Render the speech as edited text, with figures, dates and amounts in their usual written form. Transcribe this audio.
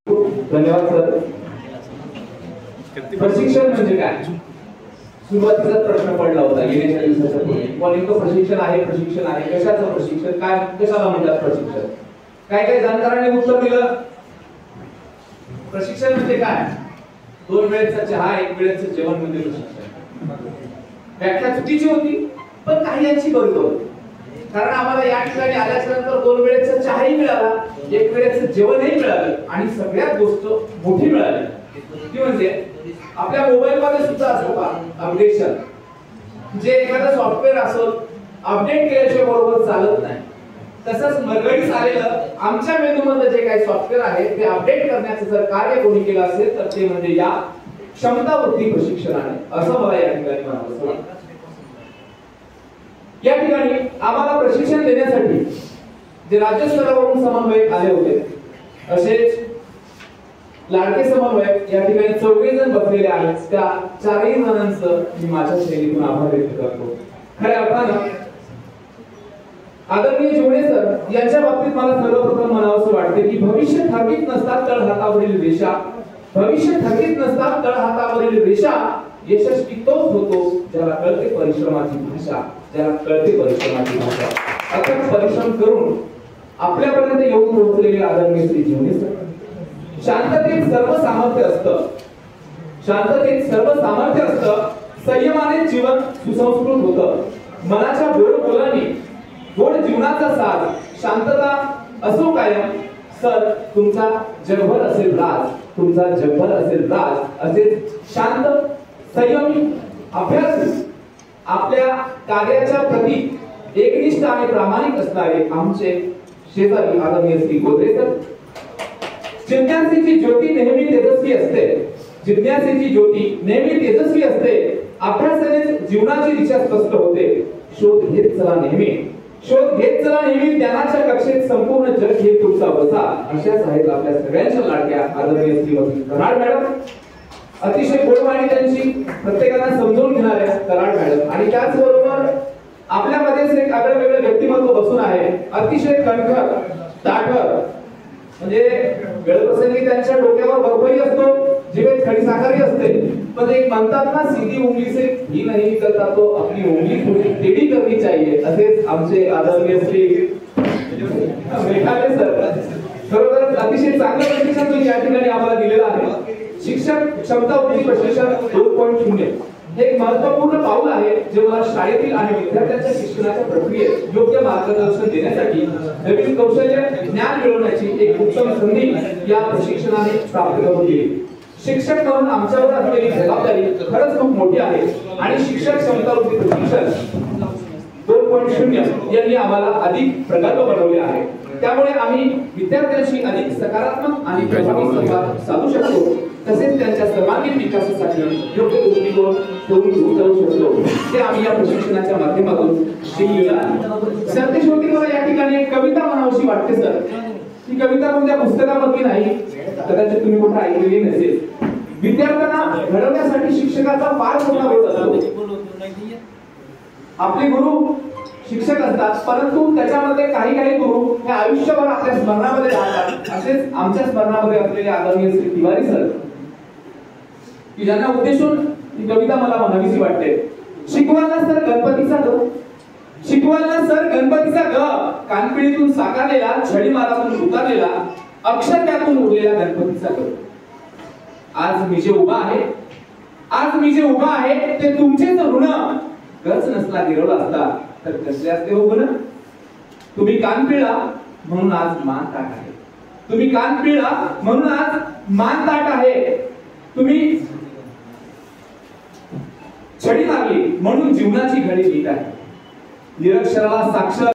धन्यवाद सर। प्रशिक्षण म्हणजे काय? सुरुवातीचा प्रश्न पडला होता येण्याच्या दिवसाच्या पूर्वी. नेमकं प्रशिक्षण आहे कशाचं प्रशिक्षण, काय कशाला म्हणतात प्रशिक्षण? काय जाणकारांनी उत्तर दिलं, प्रशिक्षण म्हणजे काय? 2 वेळेचा चहा 1 वेळेचं जेवण म्हणजे प्रशिक्षण। व्याख्या चुकीची होती पण काही यांची बरोबर होती, कारण आम्हाला या ठिकाणी आल्यानंतर 2 वेळेचा चहाही मिळाला, 1 वेळेचं जेवणही मिळालं आणि सगळ्यात गोष्ट मोठी मिळाली ती म्हणजे आपल्या मोबाईल मध्ये सुद्धा असतो का अपडेशन, जे एखादा सॉफ्टवेअर असो अपडेट केल्याशिवाय बरोबर चालत नाही, तसंच मरगडीस आलेलं आमच्या मेनूमध्ये जे काही सॉफ्टवेअर आहे ते अपडेट करण्याचं जर कार्य कोणी केलं असेल तर ते म्हणजे या क्षमतावृद्धी प्रशिक्षणाने, असं मला या ठिकाणी म्हणावं वाटतं। या ठिकाणी आम्हाला प्रशिक्षण देण्यासाठी जे राज्य स्तरावरून समन्वयक आले होते, असेच लाडके समन्वयक या ठिकाणी 4 जण बसलेले आहेत, त्या 4 जणांचं मी माझ्या शैलीतून आभार व्यक्त करतो। खऱ्या अर्थानं आदरणीय जोडे सर यांच्या बाबतीत मला सर्वप्रथम म्हणावंसं वाटते की भविष्य ठरवीत नसतात तळहातावरील रेषा, भविष्य ठरवीत नसतात तळहातावरील रेषा, यशस्वी तोच होतो ज्याला कळते परिश्रमाची भाषा, ज्याला कळते परिश्रमाची भाषा। अथक परिश्रम करून आपल्यापर्यंत येऊन पोहोचलेले आदरणीय श्री जोडे सर, शांततेत सर्व सामर्थ्य असतं, शांततेत सर्व सामर्थ्य असतं, संयमाने जीवन सुसंस्कृत होतं, मनाच्या गोड बोलाने गोड जीवनाचा साथ, शांतता असो कायम सर, तुमचा जगभर असेल राज, तुमचा जगभर असेल राज, असेच शांत संयमी अभ्यासू आपल्या कार्याच्या प्रती एकनिष्ठ आणि प्रामाणिक असणारे आमचे शेजारी आदरणीय श्री गोदरे सर। जिज्ञासेची ज्योती नेहमी तेजस्वी असते, जिज्ञासेची ज्योती नेहमी तेजस्वी असते, अभ्यासाने जीवनाची दिशा स्पष्ट होते, शोध घेत चला नेहमी, शोध घेत चला नेहमी, ज्ञानाच्या कक्षेत संपूर्ण जग हे तुमचा वसा, अशाच आहेत आपल्या सगळ्यांच्या लाडक्या आदरणीय श्रीमती कराड मॅडम। अतिशय गोडवाणी त्यांची, प्रत्येकाला समजून घेणाऱ्या कराड मॅडम, आणि त्याचबरोबर आपल्यामध्येच एक आगळं वेगळं व्यक्तिमत्व बसून आहे, अतिशय कणखर ताठर, म्हणजे वेळप्रसंगी त्यांच्या डोक्यावर बर्फही असतो, जिभेत खडीसाखरही असते, पण एक म्हणतात ना सीधी उंगली से घी नहीं निकलता तो अपनी उंगली थोड़ी टेढ़ी करनी चाहिए, असेच आमचे आदरणीय श्री मेघाले सर खरोखर अतिशय चांगलं प्रशिक्षण तुम्ही या ठिकाणी आम्हाला दिलेलं आहे। शिक्षक क्षमता वृद्धी प्रशिक्षण 2.0 हे एक महत्त्वपूर्ण पाऊल आहे, जे मला शाळेतील आणि विद्यार्थ्यांच्या शिक्षणाच्या प्रक्रियेत योग्य मार्गदर्शन देण्यासाठी नवीन कौशल्य ज्ञान मिळवण्याची एक उत्तम संधी या प्रशिक्षणाने प्राप्त करून दिली। शिक्षक म्हणून आमच्यावर असलेली जबाबदारी खरंच खूप मोठी आहे आणि शिक्षक क्षमता वृद्धी प्रशिक्षण 2.0 यांनी आम्हाला अधिक प्रगल्भ बनवले आहे, त्यामुळे आम्ही विद्यार्थ्यांशी अधिक सकारात्मक आणि प्रभावी संवाद साधू शकतो, तसेच त्यांच्या सर्वांगीण विकासासाठी योग्य दृष्टिकोन ठेवून जाऊ शकतो, ते आम्ही या प्रशिक्षणाच्या माध्यमातून शिकलेलो आहे। सरतेशेवटी मला या ठिकाणी एक कविता म्हणावीशी वाटते सर, ही कविता कोणत्या पुस्तकामधली नाही, कदाचित तुम्ही कुठे ऐकलेली नसेल। विद्यार्थ्यांना घडवण्यासाठी शिक्षकाचा फार मोठा रोल असतो, आपले गुरु शिक्षक असतात, परंतु त्याच्यामध्ये काही गुरु हे आयुष्यभर आपल्या स्मरणामध्ये राहतात, असेच आमच्या स्मरणामध्ये असलेले आदरणीय श्री तिवारी सर, की ज्यांना उद्देशून ही कविता मला म्हणावीशी वाटते। शिकवायला सर गणपतीचा ग, शिकवायला सर गणपतीचा ग, कानपिळीतून साकारलेला, छडी मारातून उतारलेला, अक्षर त्यातून उरलेला गणपतीचा ग। आज मी जे उभा आहे, आज मी जे उभा आहे ते तुमचेच ऋण, गच नसला गिरवला असता तर कसले असते हो गुण। तुम्ही कान पिळा म्हणून आज मान ताट आहे, तुम्ही कान पिळा म्हणून आज मान ताट आहे, तुम्ही छडी मारली म्हणून जीवनाची घडी नीट आहे, निरक्षराला साक्षर